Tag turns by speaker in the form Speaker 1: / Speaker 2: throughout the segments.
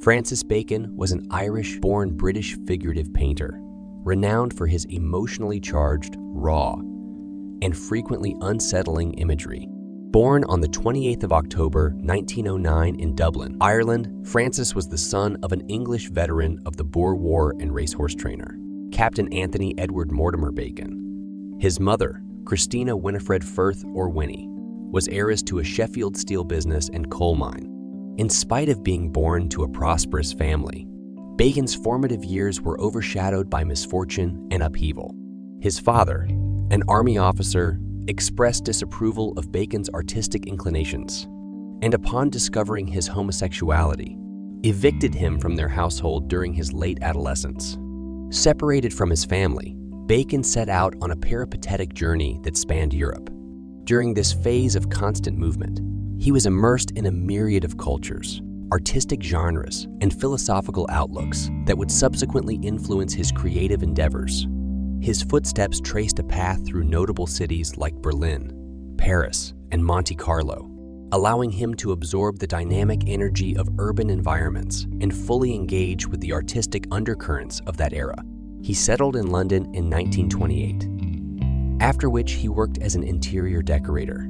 Speaker 1: Francis Bacon was an Irish-born British figurative painter, renowned for his emotionally charged, raw, and frequently unsettling imagery. Born on the 28th of October, 1909 in Dublin, Ireland, Francis was the son of an English veteran of the Boer War and racehorse trainer, Captain Anthony Edward Mortimer Bacon. His mother, Christina Winifred Firth or Winnie, was heiress to a Sheffield steel business and coal mine. In spite of being born to a prosperous family, Bacon's formative years were overshadowed by misfortune and upheaval. His father, an army officer, expressed disapproval of Bacon's artistic inclinations, and upon discovering his homosexuality, evicted him from their household during his late adolescence. Separated from his family, Bacon set out on a peripatetic journey that spanned Europe. During this phase of constant movement, he was immersed in a myriad of cultures, artistic genres, and philosophical outlooks that would subsequently influence his creative endeavors. His footsteps traced a path through notable cities like Berlin, Paris, and Monte Carlo, allowing him to absorb the dynamic energy of urban environments and fully engage with the artistic undercurrents of that era. He settled in London in 1928, after which he worked as an interior decorator.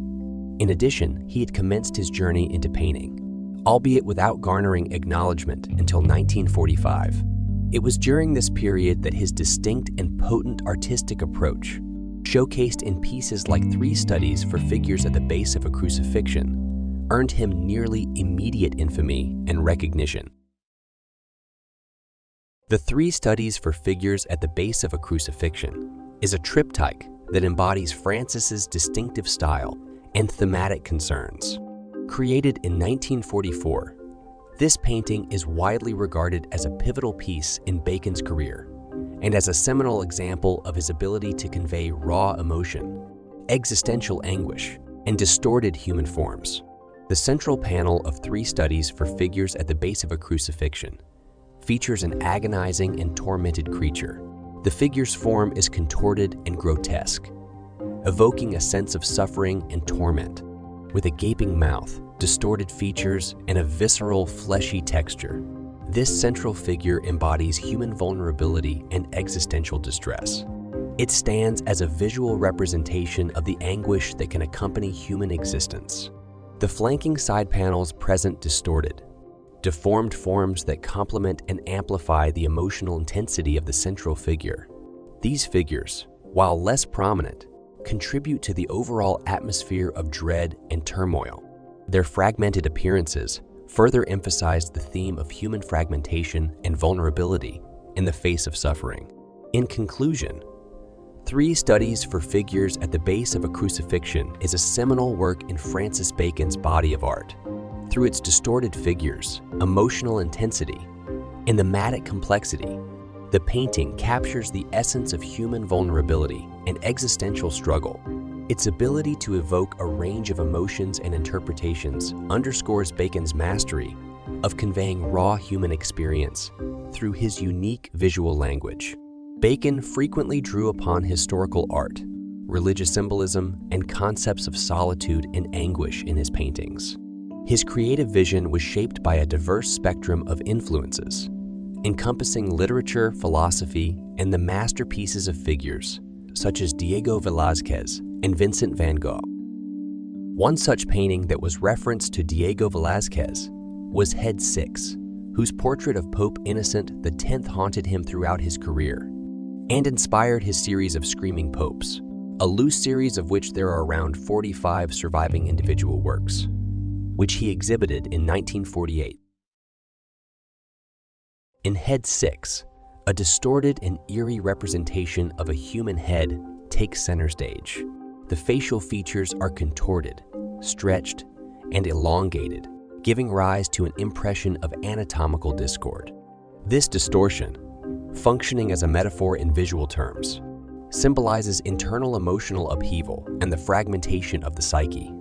Speaker 1: In addition, he had commenced his journey into painting, albeit without garnering acknowledgement until 1945. It was during this period that his distinct and potent artistic approach, showcased in pieces like 3 Studies for Figures at the Base of a Crucifixion, earned him nearly immediate infamy and recognition. The 3 Studies for Figures at the Base of a Crucifixion is a triptych that embodies Francis's distinctive style and thematic concerns. Created in 1944, this painting is widely regarded as a pivotal piece in Bacon's career and as a seminal example of his ability to convey raw emotion, existential anguish, and distorted human forms. The central panel of 3 Studies for Figures at the Base of a Crucifixion features an agonizing and tormented creature. The figure's form is contorted and grotesque, evoking a sense of suffering and torment, with a gaping mouth, distorted features, and a visceral, fleshy texture. This central figure embodies human vulnerability and existential distress. It stands as a visual representation of the anguish that can accompany human existence. The flanking side panels present distorted, deformed forms that complement and amplify the emotional intensity of the central figure. These figures, while less prominent, contribute to the overall atmosphere of dread and turmoil. Their fragmented appearances further emphasize the theme of human fragmentation and vulnerability in the face of suffering. In conclusion, 3 Studies for Figures at the Base of a Crucifixion is a seminal work in Francis Bacon's body of art. Through its distorted figures, emotional intensity, and thematic complexity, the painting captures the essence of human vulnerability and existential struggle. Its ability to evoke a range of emotions and interpretations underscores Bacon's mastery of conveying raw human experience through his unique visual language. Bacon frequently drew upon historical art, religious symbolism, and concepts of solitude and anguish in his paintings. His creative vision was shaped by a diverse spectrum of influences, encompassing literature, philosophy, and the masterpieces of figures such as Diego Velázquez and Vincent van Gogh. One such painting that was referenced to Diego Velázquez was Head 6, whose portrait of Pope Innocent X haunted him throughout his career and inspired his series of Screaming Popes, a loose series of which there are around 45 surviving individual works, which he exhibited in 1948. In Head 6, a distorted and eerie representation of a human head takes center stage. The facial features are contorted, stretched, and elongated, giving rise to an impression of anatomical discord. This distortion, functioning as a metaphor in visual terms, symbolizes internal emotional upheaval and the fragmentation of the psyche.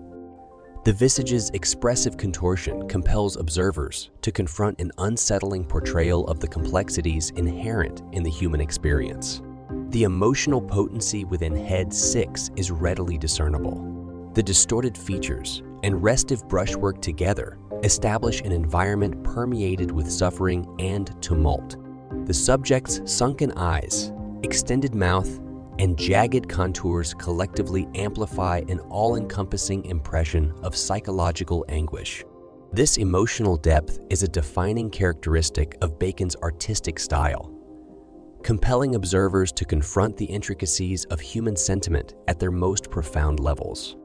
Speaker 1: The visage's expressive contortion compels observers to confront an unsettling portrayal of the complexities inherent in the human experience. The emotional potency within Head 6 is readily discernible. The distorted features and restive brushwork together establish an environment permeated with suffering and tumult. The subject's sunken eyes, extended mouth, and jagged contours collectively amplify an all-encompassing impression of psychological anguish. This emotional depth is a defining characteristic of Bacon's artistic style, compelling observers to confront the intricacies of human sentiment at their most profound levels.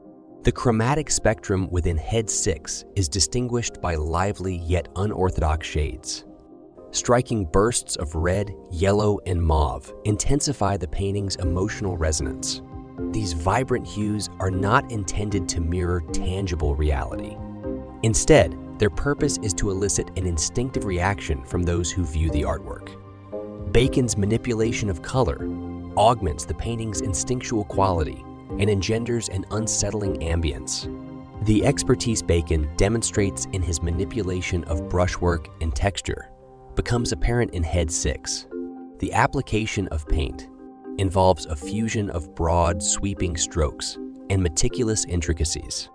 Speaker 1: The chromatic spectrum within Head 6 is distinguished by lively yet unorthodox shades. Striking bursts of red, yellow, and mauve intensify the painting's emotional resonance. These vibrant hues are not intended to mirror tangible reality. Instead, their purpose is to elicit an instinctive reaction from those who view the artwork. Bacon's manipulation of color augments the painting's instinctual quality and engenders an unsettling ambience. The expertise Bacon demonstrates in his manipulation of brushwork and texture becomes apparent in Head 6. The application of paint involves a fusion of broad, sweeping strokes and meticulous intricacies.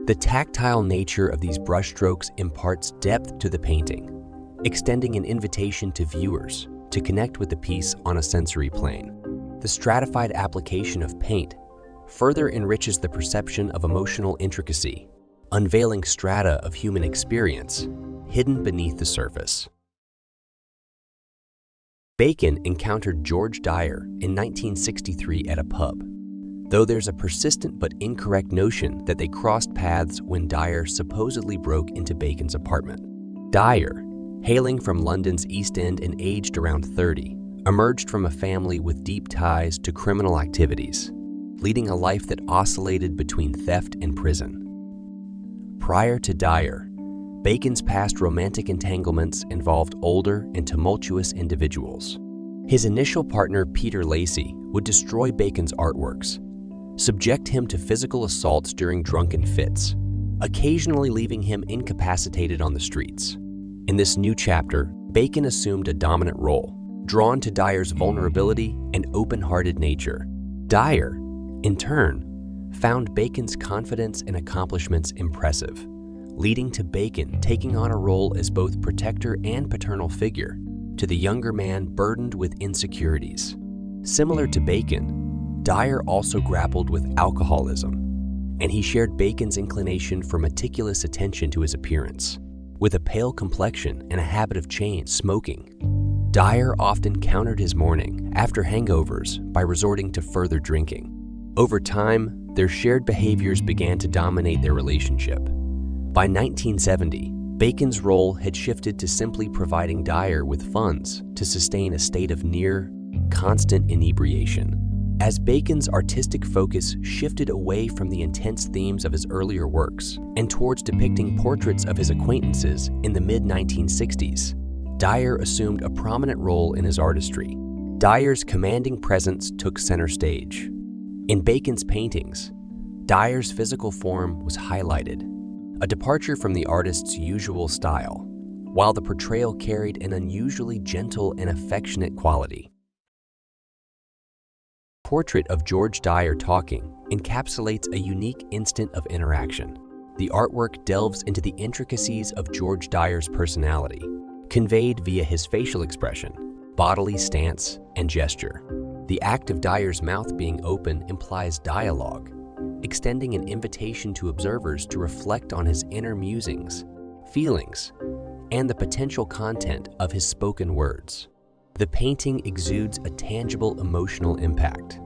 Speaker 1: The tactile nature of these brushstrokes imparts depth to the painting, extending an invitation to viewers to connect with the piece on a sensory plane. The stratified application of paint further enriches the perception of emotional intricacy, unveiling strata of human experience hidden beneath the surface. Bacon encountered George Dyer in 1963 at a pub, though there's a persistent but incorrect notion that they crossed paths when Dyer supposedly broke into Bacon's apartment. Dyer, hailing from London's East End and aged around 30, emerged from a family with deep ties to criminal activities, leading a life that oscillated between theft and prison. Prior to Dyer, Bacon's past romantic entanglements involved older and tumultuous individuals. His initial partner, Peter Lacey, would destroy Bacon's artworks, subject him to physical assaults during drunken fits, occasionally leaving him incapacitated on the streets. In this new chapter, Bacon assumed a dominant role, drawn to Dyer's vulnerability and open-hearted nature. Dyer, in turn, found Bacon's confidence and accomplishments impressive, leading to Bacon taking on a role as both protector and paternal figure to the younger man burdened with insecurities. Similar to Bacon, Dyer also grappled with alcoholism, and he shared Bacon's inclination for meticulous attention to his appearance. With a pale complexion and a habit of chain smoking, Dyer often countered his mourning after hangovers by resorting to further drinking. Over time, their shared behaviors began to dominate their relationship. By 1970, Bacon's role had shifted to simply providing Dyer with funds to sustain a state of near constant inebriation. As Bacon's artistic focus shifted away from the intense themes of his earlier works and towards depicting portraits of his acquaintances in the mid-1960s, Dyer assumed a prominent role in his artistry. Dyer's commanding presence took center stage. In Bacon's paintings, Dyer's physical form was highlighted, a departure from the artist's usual style, while the portrayal carried an unusually gentle and affectionate quality. The portrait of George Dyer talking encapsulates a unique instant of interaction. The artwork delves into the intricacies of George Dyer's personality, conveyed via his facial expression, bodily stance, and gesture. The act of Dyer's mouth being open implies dialogue, extending an invitation to observers to reflect on his inner musings, feelings, and the potential content of his spoken words. The painting exudes a tangible emotional impact.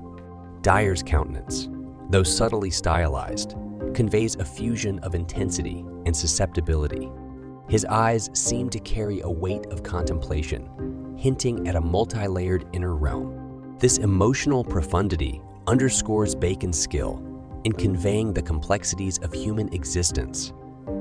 Speaker 1: Dyer's countenance, though subtly stylized, conveys a fusion of intensity and susceptibility. His eyes seem to carry a weight of contemplation, hinting at a multi-layered inner realm. This emotional profundity underscores Bacon's skill in conveying the complexities of human existence,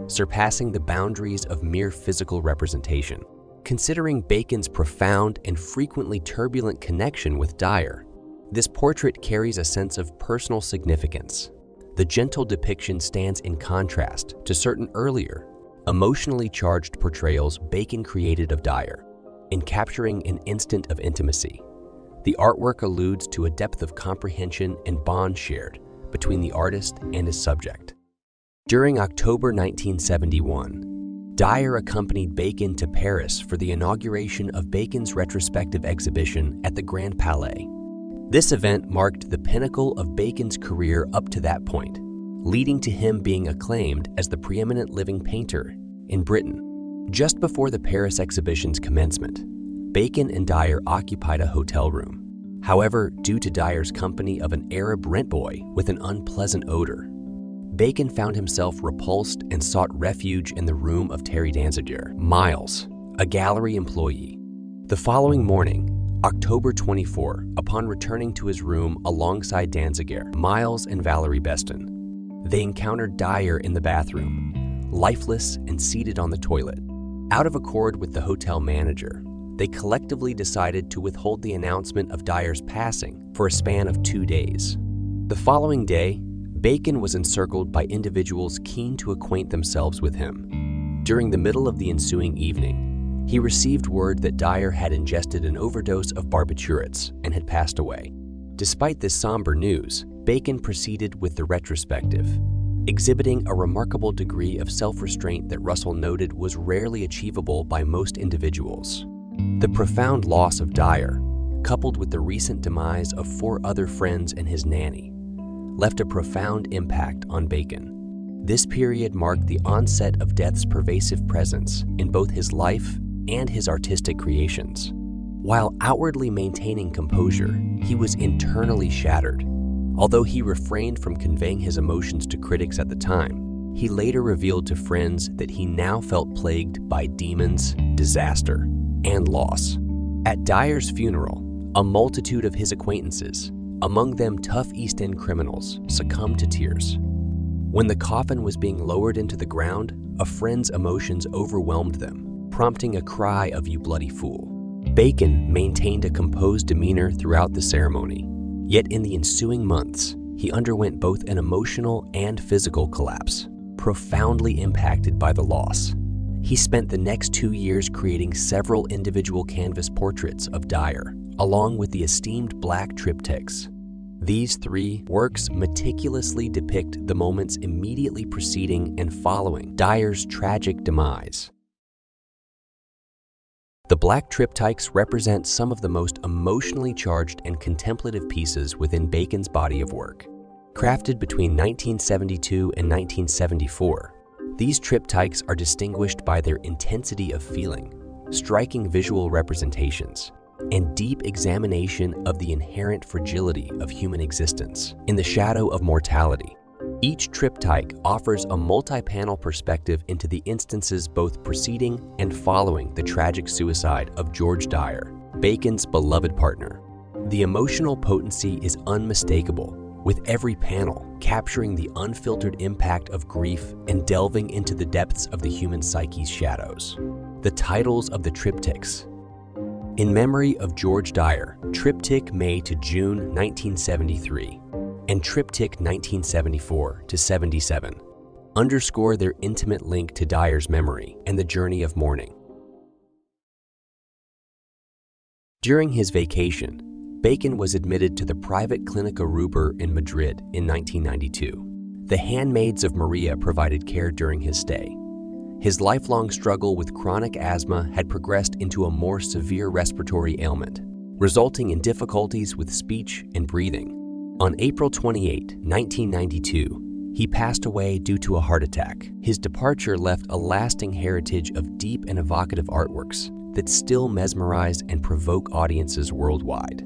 Speaker 1: surpassing the boundaries of mere physical representation. Considering Bacon's profound and frequently turbulent connection with Dyer, this portrait carries a sense of personal significance. The gentle depiction stands in contrast to certain earlier, emotionally charged portrayals Bacon created of Dyer. In capturing an instant of intimacy, the artwork alludes to a depth of comprehension and bond shared between the artist and his subject. During October 1971, Dyer accompanied Bacon to Paris for the inauguration of Bacon's retrospective exhibition at the Grand Palais. This event marked the pinnacle of Bacon's career up to that point, leading to him being acclaimed as the preeminent living painter in Britain. Just before the Paris exhibition's commencement, Bacon and Dyer occupied a hotel room. However, due to Dyer's company of an Arab rent boy with an unpleasant odor, Bacon found himself repulsed and sought refuge in the room of Terry Danziger, Miles, a gallery employee. The following morning, October 24, upon returning to his room alongside Danziger, Miles, and Valerie Beston, they encountered Dyer in the bathroom, lifeless and seated on the toilet. Out of accord with the hotel manager, they collectively decided to withhold the announcement of Dyer's passing for a span of 2 days. The following day, Bacon was encircled by individuals keen to acquaint themselves with him. During the middle of the ensuing evening, he received word that Dyer had ingested an overdose of barbiturates and had passed away. Despite this somber news, Bacon proceeded with the retrospective, exhibiting a remarkable degree of self-restraint that Russell noted was rarely achievable by most individuals. The profound loss of Dyer, coupled with the recent demise of 4 other friends and his nanny, left a profound impact on Bacon. This period marked the onset of death's pervasive presence in both his life and his artistic creations. While outwardly maintaining composure, he was internally shattered. Although he refrained from conveying his emotions to critics at the time, he later revealed to friends that he now felt plagued by demons, disaster, and loss. At Dyer's funeral, a multitude of his acquaintances, among them tough East End criminals, succumbed to tears. When the coffin was being lowered into the ground, a friend's emotions overwhelmed them, prompting a cry of "You bloody fool." Bacon maintained a composed demeanor throughout the ceremony, yet in the ensuing months, he underwent both an emotional and physical collapse, profoundly impacted by the loss. He spent the next 2 years creating several individual canvas portraits of Dyer, along with the esteemed black triptychs. These 3 works meticulously depict the moments immediately preceding and following Dyer's tragic demise. The black triptychs represent some of the most emotionally charged and contemplative pieces within Bacon's body of work. Crafted between 1972 and 1974, these triptychs are distinguished by their intensity of feeling, striking visual representations, and deep examination of the inherent fragility of human existence in the shadow of mortality. Each triptych offers a multi-panel perspective into the instances both preceding and following the tragic suicide of George Dyer, Bacon's beloved partner. The emotional potency is unmistakable, with every panel capturing the unfiltered impact of grief and delving into the depths of the human psyche's shadows. The titles of the triptychs: In Memory of George Dyer, Triptych May to June 1973, and Triptych 1974 to 77, underscore their intimate link to Dyer's memory and the journey of mourning. During his vacation, Bacon was admitted to the private Clínica Ruber in Madrid in 1992. The handmaids of Maria provided care during his stay. His lifelong struggle with chronic asthma had progressed into a more severe respiratory ailment, resulting in difficulties with speech and breathing. On April 28, 1992, he passed away due to a heart attack. His departure left a lasting heritage of deep and evocative artworks that still mesmerize and provoke audiences worldwide.